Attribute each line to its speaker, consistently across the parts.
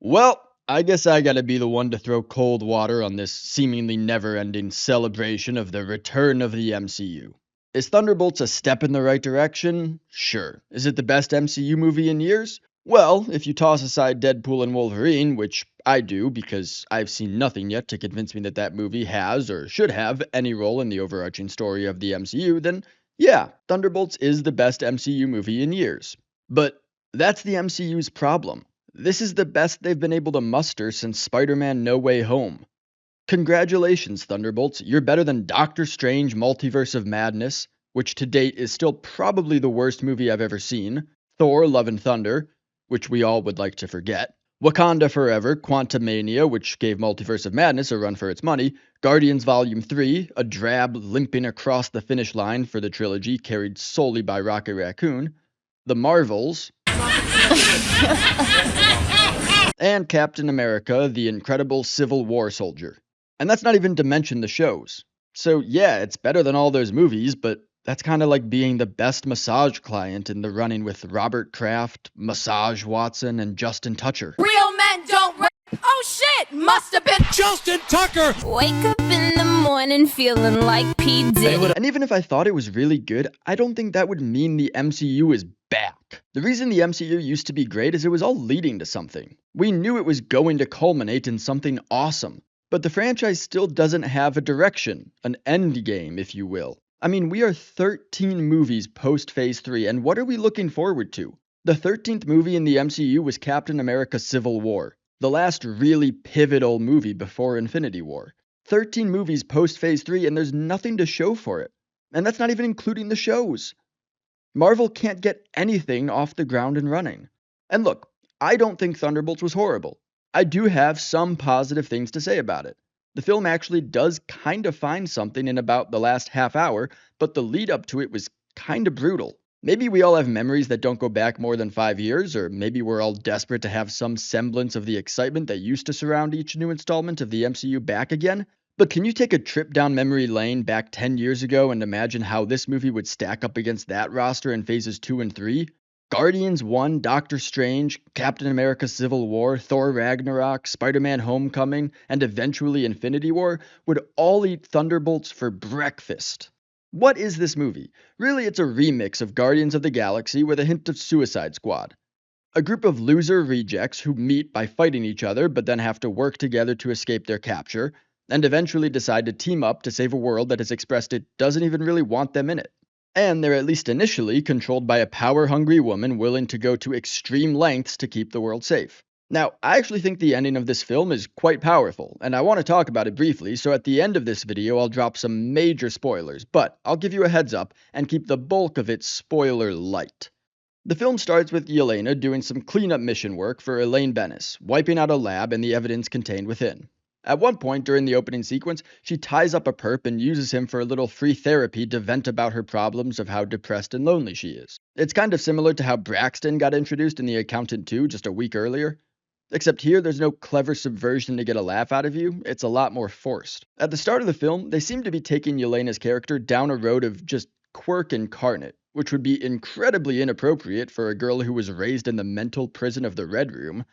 Speaker 1: Well, I guess I gotta be the one to throw cold water on this seemingly never ending celebration of the return of the MCU. Is Thunderbolts a step in the right direction? Sure. Is it the best MCU movie in years? Well, if you toss aside Deadpool and Wolverine, which I do because I've seen nothing yet to convince me that that movie has or should have any role in the overarching story of the MCU, then yeah, Thunderbolts is the best MCU movie in years. But that's the MCU's problem. This is the best they've been able to muster since Spider-Man No Way Home. Congratulations, Thunderbolts. You're better than Doctor Strange Multiverse of Madness, which to date is still probably the worst movie I've ever seen, Thor Love and Thunder, which we all would like to forget, Wakanda Forever, Quantumania, which gave Multiverse of Madness a run for its money, Guardians Volume 3, a drab limping across the finish line for the trilogy carried solely by Rocket Raccoon, The Marvels, and Captain America, the Incredible Civil War Soldier. And that's not even to mention the shows. So yeah, it's better than all those movies, but that's kind of like being the best massage client in the running with Robert Kraft, Massage Watson, and Justin Tucker.
Speaker 2: Real men don't Oh shit! Must have been
Speaker 3: Justin Tucker!
Speaker 4: Wake up in the morning feeling like P. Diddy.
Speaker 1: And even if I thought it was really good, I don't think that would mean the MCU is back. The reason the MCU used to be great is it was all leading to something. We knew it was going to culminate in something awesome. But the franchise still doesn't have a direction, an end game, if you will. I mean, we are 13 movies post Phase 3, and what are we looking forward to? The 13th movie in the MCU was Captain America Civil War, the last really pivotal movie before Infinity War. 13 movies post Phase 3, and there's nothing to show for it. And that's not even including the shows. Marvel can't get anything off the ground and running. And look, I don't think Thunderbolts was horrible. I do have some positive things to say about it. The film actually does kind of find something in about the last half hour, but the lead up to it was kind of brutal. Maybe we all have memories that don't go back more than 5 years, or maybe we're all desperate to have some semblance of the excitement that used to surround each new installment of the MCU back again. But can you take a trip down memory lane back 10 years ago and imagine how this movie would stack up against that roster in phases 2 and 3? Guardians 1, Doctor Strange, Captain America Civil War, Thor Ragnarok, Spider-Man Homecoming, and eventually Infinity War would all eat Thunderbolts for breakfast. What is this movie? Really, it's a remix of Guardians of the Galaxy with a hint of Suicide Squad. A group of loser rejects who meet by fighting each other but then have to work together to escape their capture, and eventually decide to team up to save a world that has expressed it doesn't even really want them in it. And they're at least initially controlled by a power-hungry woman willing to go to extreme lengths to keep the world safe. Now, I actually think the ending of this film is quite powerful, and I want to talk about it briefly, so at the end of this video I'll drop some major spoilers, but I'll give you a heads up and keep the bulk of it spoiler light. The film starts with Yelena doing some cleanup mission work for Elaine Bennis, wiping out a lab and the evidence contained within. At one point during the opening sequence, she ties up a perp and uses him for a little free therapy to vent about her problems of how depressed and lonely she is. It's kind of similar to how Braxton got introduced in The Accountant 2 just a week earlier. Except here, there's no clever subversion to get a laugh out of you, it's a lot more forced. At the start of the film, they seem to be taking Yelena's character down a road of just quirk incarnate, which would be incredibly inappropriate for a girl who was raised in the mental prison of the Red Room.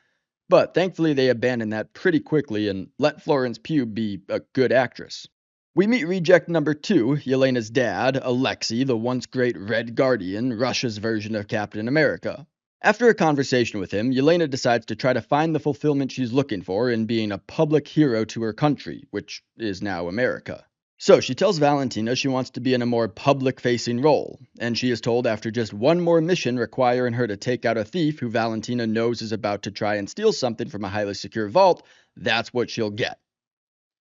Speaker 1: But thankfully they abandoned that pretty quickly and let Florence Pugh be a good actress. We meet reject number 2, Yelena's dad, Alexei, the once great Red Guardian, Russia's version of Captain America. After a conversation with him, Yelena decides to try to find the fulfillment she's looking for in being a public hero to her country, which is now America. So she tells Valentina she wants to be in a more public-facing role, and she is told after just one more mission requiring her to take out a thief who Valentina knows is about to try and steal something from a highly secure vault, that's what she'll get.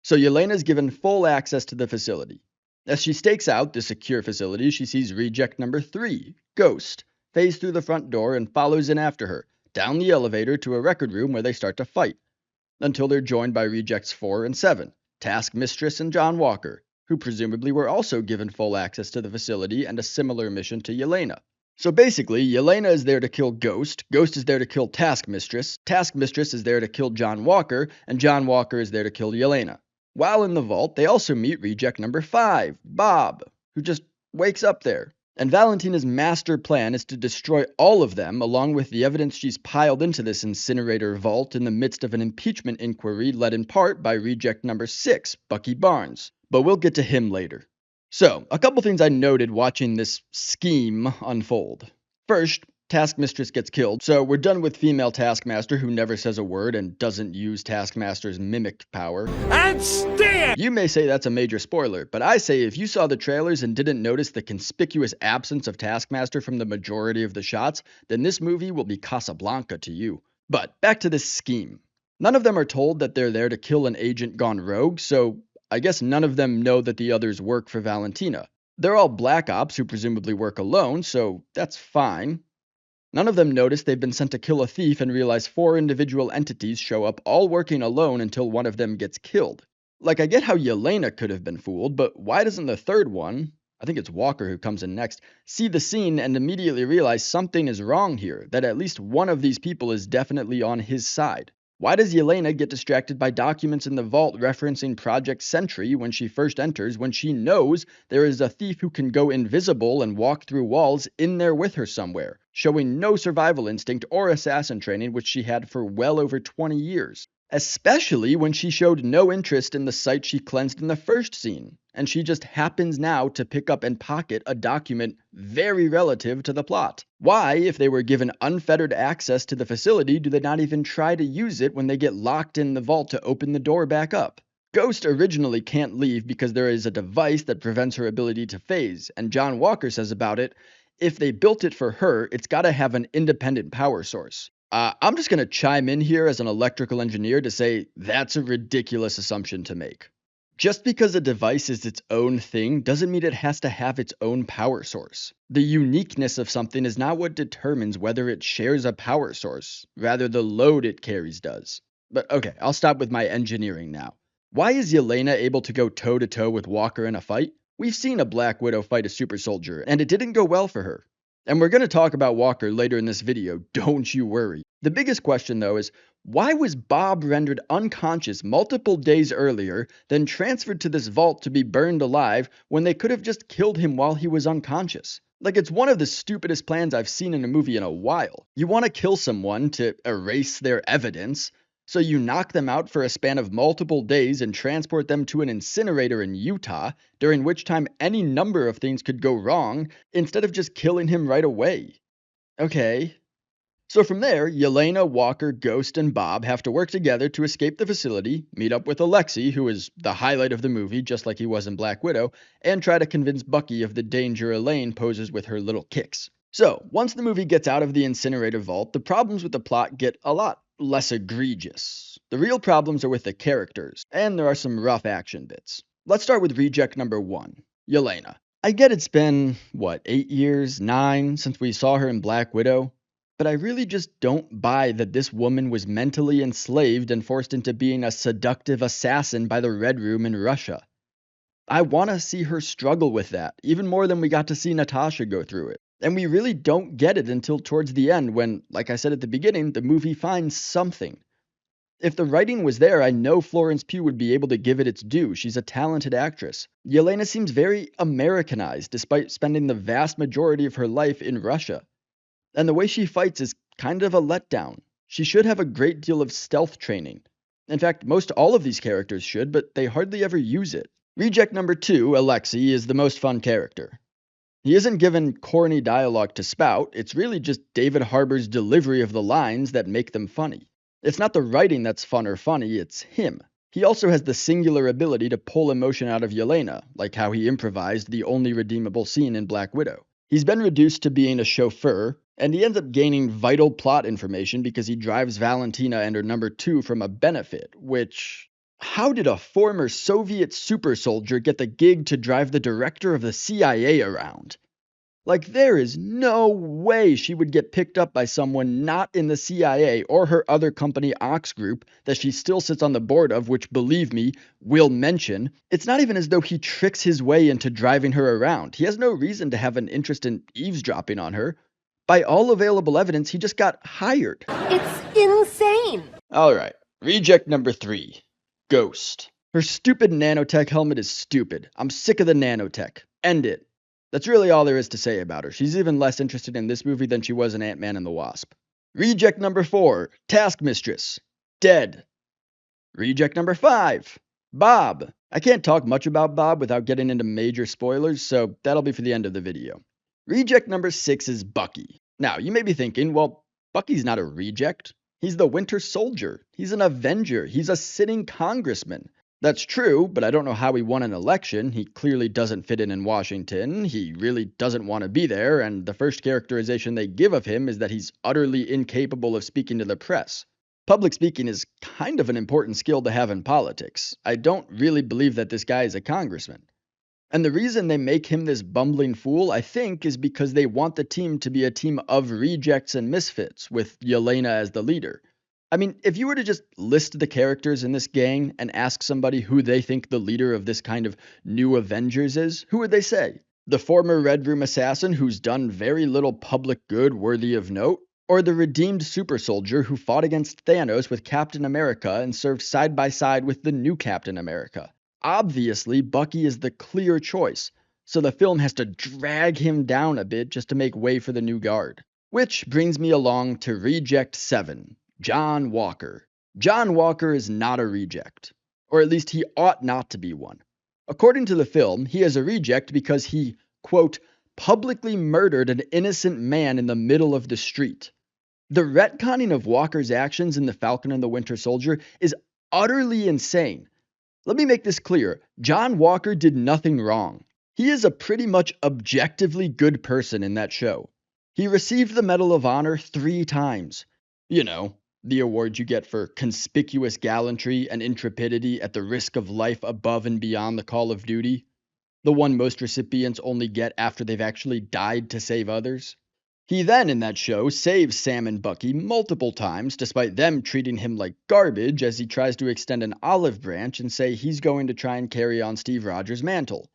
Speaker 1: So Yelena is given full access to the facility. As she stakes out the secure facility, she sees reject number 3, Ghost, phase through the front door and follows in after her, down the elevator to a record room where they start to fight, until they're joined by rejects 4 and 7. Task Mistress and John Walker, who presumably were also given full access to the facility and a similar mission to Yelena. So basically, Yelena is there to kill Ghost, Ghost is there to kill Task Mistress is there to kill John Walker, and John Walker is there to kill Yelena. While in the vault, they also meet reject number 5, Bob, who just wakes up there. And Valentina's master plan is to destroy all of them, along with the evidence she's piled into this incinerator vault in the midst of an impeachment inquiry led in part by reject number 6, Bucky Barnes. But we'll get to him later. So, a couple things I noted watching this scheme unfold. First, Taskmistress gets killed, so we're done with female Taskmaster who never says a word and doesn't use Taskmaster's mimic power.
Speaker 3: And stand!
Speaker 1: You may say that's a major spoiler, but I say if you saw the trailers and didn't notice the conspicuous absence of Taskmaster from the majority of the shots, then this movie will be Casablanca to you. But back to this scheme. None of them are told that they're there to kill an agent gone rogue, so I guess none of them know that the others work for Valentina. They're all black ops who presumably work alone, so that's fine. None of them notice they've been sent to kill a thief and realize 4 individual entities show up all working alone until one of them gets killed. Like, I get how Yelena could have been fooled, but why doesn't the third one, I think it's Walker who comes in next, see the scene and immediately realize something is wrong here, that at least one of these people is definitely on his side? Why does Yelena get distracted by documents in the vault referencing Project Sentry when she first enters, when she knows there is a thief who can go invisible and walk through walls in there with her somewhere, showing no survival instinct or assassin training which she had for well over 20 years? Especially when she showed no interest in the site she cleansed in the first scene, and she just happens now to pick up and pocket a document very relative to the plot. Why, if they were given unfettered access to the facility, do they not even try to use it when they get locked in the vault to open the door back up? Ghost originally can't leave because there is a device that prevents her ability to phase, and John Walker says about it, if they built it for her, it's gotta have an independent power source. I'm just going to chime in here as an electrical engineer to say that's a ridiculous assumption to make. Just because a device is its own thing doesn't mean it has to have its own power source. The uniqueness of something is not what determines whether it shares a power source, rather the load it carries does. But okay, I'll stop with my engineering now. Why is Yelena able to go toe-to-toe with Walker in a fight? We've seen a Black Widow fight a super soldier, and it didn't go well for her. And we're going to talk about Walker later in this video, don't you worry. The biggest question though is, why was Bob rendered unconscious multiple days earlier, then transferred to this vault to be burned alive when they could have just killed him while he was unconscious? Like, it's one of the stupidest plans I've seen in a movie in a while. You want to kill someone to erase their evidence, so you knock them out for a span of multiple days and transport them to an incinerator in Utah, during which time any number of things could go wrong, instead of just killing him right away. Okay. So from there, Yelena, Walker, Ghost, and Bob have to work together to escape the facility, meet up with Alexei, who is the highlight of the movie, just like he was in Black Widow, and try to convince Bucky of the danger Elaine poses with her little kicks. So, once the movie gets out of the incinerator vault, the problems with the plot get a lot less egregious. The real problems are with the characters, and there are some rough action bits. Let's start with reject number 1, Yelena. I get it's been, 8 years, 9, since we saw her in Black Widow, but I really just don't buy that this woman was mentally enslaved and forced into being a seductive assassin by the Red Room in Russia. I want to see her struggle with that, even more than we got to see Natasha go through it. And we really don't get it until towards the end when, like I said at the beginning, the movie finds something. If the writing was there, I know Florence Pugh would be able to give it its due. She's a talented actress. Yelena seems very Americanized, despite spending the vast majority of her life in Russia. And the way she fights is kind of a letdown. She should have a great deal of stealth training. In fact, most all of these characters should, but they hardly ever use it. Reject number 2, Alexei, is the most fun character. He isn't given corny dialogue to spout, it's really just David Harbour's delivery of the lines that make them funny. It's not the writing that's fun or funny, it's him. He also has the singular ability to pull emotion out of Yelena, like how he improvised the only redeemable scene in Black Widow. He's been reduced to being a chauffeur, and he ends up gaining vital plot information because he drives Valentina and her number 2 from a benefit, which... How did a former Soviet super soldier get the gig to drive the director of the CIA around? Like, there is no way she would get picked up by someone not in the CIA or her other company Ox Group that she still sits on the board of, which, believe me, we'll mention. It's not even as though he tricks his way into driving her around. He has no reason to have an interest in eavesdropping on her. By all available evidence, he just got hired.
Speaker 2: It's insane.
Speaker 1: Alright, reject number 3. Ghost. Her stupid nanotech helmet is stupid. I'm sick of the nanotech. End it. That's really all there is to say about her. She's even less interested in this movie than she was in Ant-Man and the Wasp. Reject number 4, Taskmistress. Dead. Reject number 5, Bob. I can't talk much about Bob without getting into major spoilers, so that'll be for the end of the video. Reject number 6 is Bucky. Now, you may be thinking, well, Bucky's not a reject. He's the Winter Soldier. He's an Avenger. He's a sitting congressman. That's true, but I don't know how he won an election. He clearly doesn't fit in Washington. He really doesn't want to be there, and the first characterization they give of him is that he's utterly incapable of speaking to the press. Public speaking is kind of an important skill to have in politics. I don't really believe that this guy is a congressman. And the reason they make him this bumbling fool, I think, is because they want the team to be a team of rejects and misfits, with Yelena as the leader. I mean, if you were to just list the characters in this gang and ask somebody who they think the leader of this kind of new Avengers is, who would they say? The former Red Room assassin who's done very little public good worthy of note? Or the redeemed super soldier who fought against Thanos with Captain America and served side by side with the new Captain America? Obviously, Bucky is the clear choice, so the film has to drag him down a bit just to make way for the new guard. Which brings me along to Reject 7. John Walker. John Walker is not a reject, or at least he ought not to be one. According to the film, he is a reject because he, quote, publicly murdered an innocent man in the middle of the street. The retconning of Walker's actions in The Falcon and the Winter Soldier is utterly insane. Let me make this clear. John Walker did nothing wrong. He is a pretty much objectively good person in that show. He received the Medal of Honor 3 times. You know, the award you get for conspicuous gallantry and intrepidity at the risk of life above and beyond the call of duty. The one most recipients only get after they've actually died to save others. He then, in that show, saves Sam and Bucky multiple times, despite them treating him like garbage as he tries to extend an olive branch and say he's going to try and carry on Steve Rogers' mantle.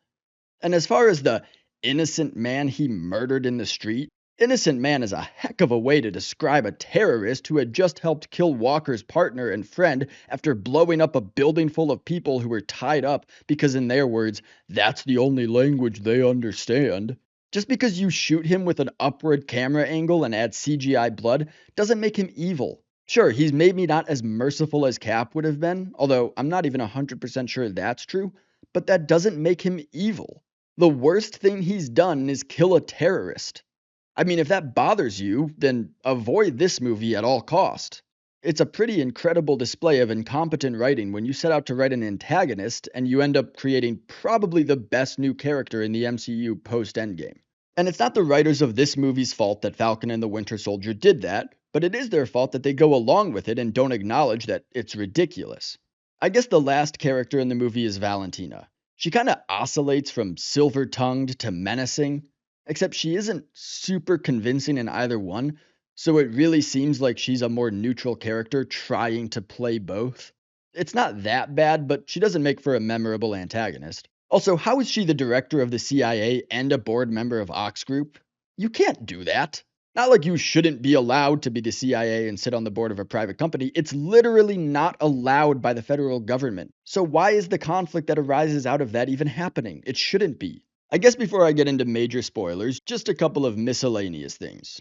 Speaker 1: And as far as the innocent man he murdered in the street, innocent man is a heck of a way to describe a terrorist who had just helped kill Walker's partner and friend after blowing up a building full of people who were tied up because, in their words, that's the only language they understand. Just because you shoot him with an upward camera angle and add CGI blood doesn't make him evil. Sure, he's maybe not as merciful as Cap would have been, although I'm not even 100% sure that's true, but that doesn't make him evil. The worst thing he's done is kill a terrorist. I mean, if that bothers you, then avoid this movie at all cost. It's a pretty incredible display of incompetent writing when you set out to write an antagonist and you end up creating probably the best new character in the MCU post-Endgame. And it's not the writers of this movie's fault that Falcon and the Winter Soldier did that, but it is their fault that they go along with it and don't acknowledge that it's ridiculous. I guess the last character in the movie is Valentina. She kind of oscillates from silver-tongued to menacing, except she isn't super convincing in either one, so it really seems like she's a more neutral character trying to play both. It's not that bad, but she doesn't make for a memorable antagonist. Also, how is she the director of the CIA and a board member of Ox Group? You can't do that. Not like you shouldn't be allowed to be the CIA and sit on the board of a private company. It's literally not allowed by the federal government. So why is the conflict that arises out of that even happening? It shouldn't be. I guess before I get into major spoilers, just a couple of miscellaneous things.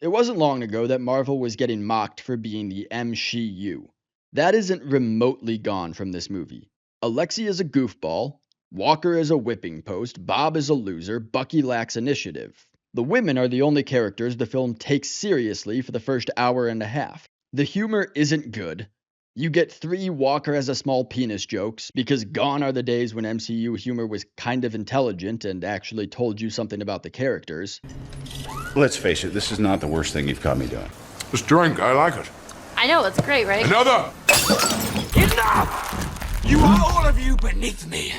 Speaker 1: It wasn't long ago that Marvel was getting mocked for being the MCU. That isn't remotely gone from this movie. Alexi is a goofball, Walker is a whipping post, Bob is a loser, Bucky lacks initiative. The women are the only characters the film takes seriously for the first hour and a half. The humor isn't good. You get 3 Walker has a small penis jokes, because gone are the days when MCU humor was kind of intelligent and actually told you something about the characters.
Speaker 3: Let's face it, this is not the worst thing you've caught me doing.
Speaker 5: This drink, I like it.
Speaker 2: I know, it's great, right?
Speaker 5: Another!
Speaker 6: Enough! You are all of you beneath me.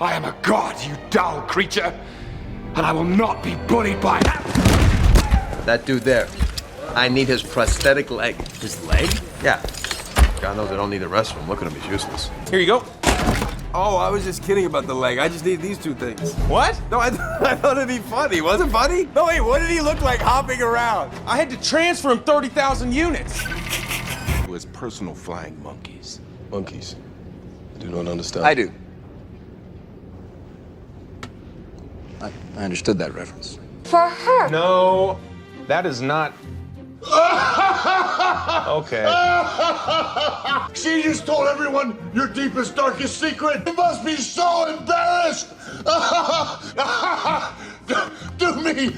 Speaker 6: I am a god, you dull creature, and I will not be bullied by
Speaker 7: That dude there, I need his prosthetic leg.
Speaker 8: His leg?
Speaker 7: Yeah. God knows I don't need the rest of him. Look at him, he's useless.
Speaker 8: Here you go.
Speaker 9: Oh, I was just kidding about the leg. I just need these 2 things.
Speaker 8: What?
Speaker 9: No, I thought it'd be funny. Was it funny? No, wait, what did he look like hopping around?
Speaker 8: I had to transfer him 30,000 units.
Speaker 5: With personal flying monkeys.
Speaker 9: Monkeys. I do not understand.
Speaker 7: I do.
Speaker 9: I understood that reference.
Speaker 2: For her.
Speaker 8: No, that is not. Okay.
Speaker 6: She just told everyone your deepest, darkest secret. You must be so embarrassed. Do me.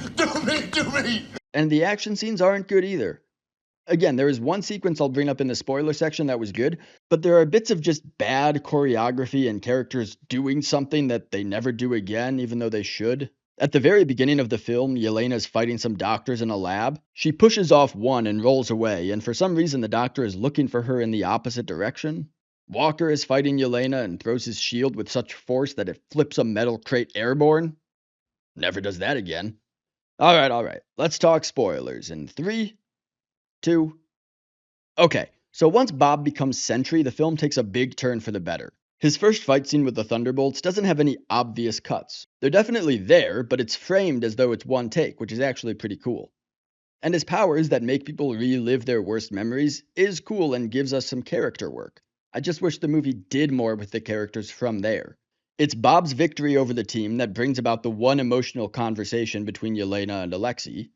Speaker 1: And the action scenes aren't good either. Again, there is one sequence I'll bring up in the spoiler section that was good, but there are bits of just bad choreography and characters doing something that they never do again, even though they should. At the very beginning of the film, Yelena's fighting some doctors in a lab. She pushes off one and rolls away, and for some reason the doctor is looking for her in the opposite direction. Walker is fighting Yelena and throws his shield with such force that it flips a metal crate airborne. Never does that again. Alright, let's talk spoilers in 3, 2... Okay, so once Bob becomes Sentry, the film takes a big turn for the better. His first fight scene with the Thunderbolts doesn't have any obvious cuts. They're definitely there, but it's framed as though it's one take, which is actually pretty cool. And his powers that make people relive their worst memories is cool and gives us some character work. I just wish the movie did more with the characters from there. It's Bob's victory over the team that brings about the one emotional conversation between Yelena and Alexei.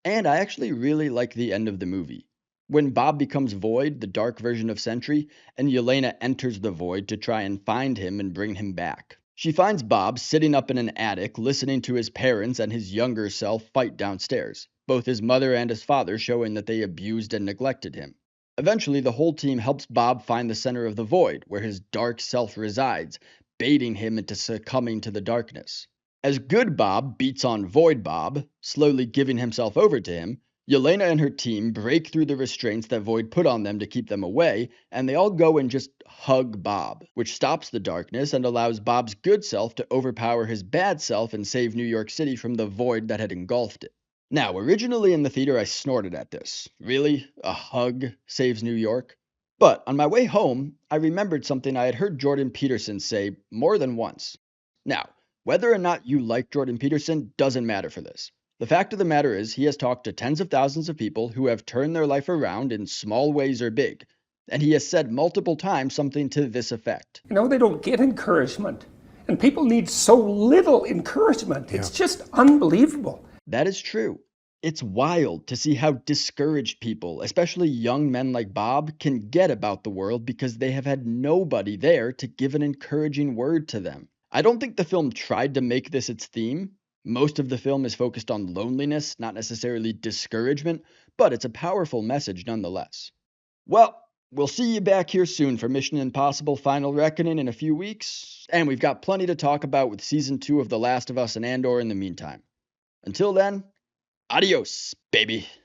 Speaker 1: And I actually really like the end of the movie. When Bob becomes Void, the dark version of Sentry, and Yelena enters the Void to try and find him and bring him back. She finds Bob sitting up in an attic listening to his parents and his younger self fight downstairs, both his mother and his father showing that they abused and neglected him. Eventually, the whole team helps Bob find the center of the Void, where his dark self resides, baiting him into succumbing to the darkness. As good Bob beats on Void Bob, slowly giving himself over to him, Yelena and her team break through the restraints that Void put on them to keep them away, and they all go and just hug Bob, which stops the darkness and allows Bob's good self to overpower his bad self and save New York City from the void that had engulfed it. Now, originally in the theater I snorted at this. Really? A hug saves New York? But on my way home, I remembered something I had heard Jordan Peterson say more than once. Now, whether or not you like Jordan Peterson doesn't matter for this. The fact of the matter is, he has talked to tens of thousands of people who have turned their life around in small ways or big, and he has said multiple times something to this effect.
Speaker 10: You know, they don't get encouragement, and people need so little encouragement. It's just unbelievable.
Speaker 1: That is true. It's wild to see how discouraged people, especially young men like Bob, can get about the world because they have had nobody there to give an encouraging word to them. I don't think the film tried to make this its theme. Most of the film is focused on loneliness, not necessarily discouragement, but it's a powerful message nonetheless. Well, we'll see you back here soon for Mission Impossible Final Reckoning in a few weeks, and we've got plenty to talk about with Season 2 of The Last of Us and Andor in the meantime. Until then, adios, baby.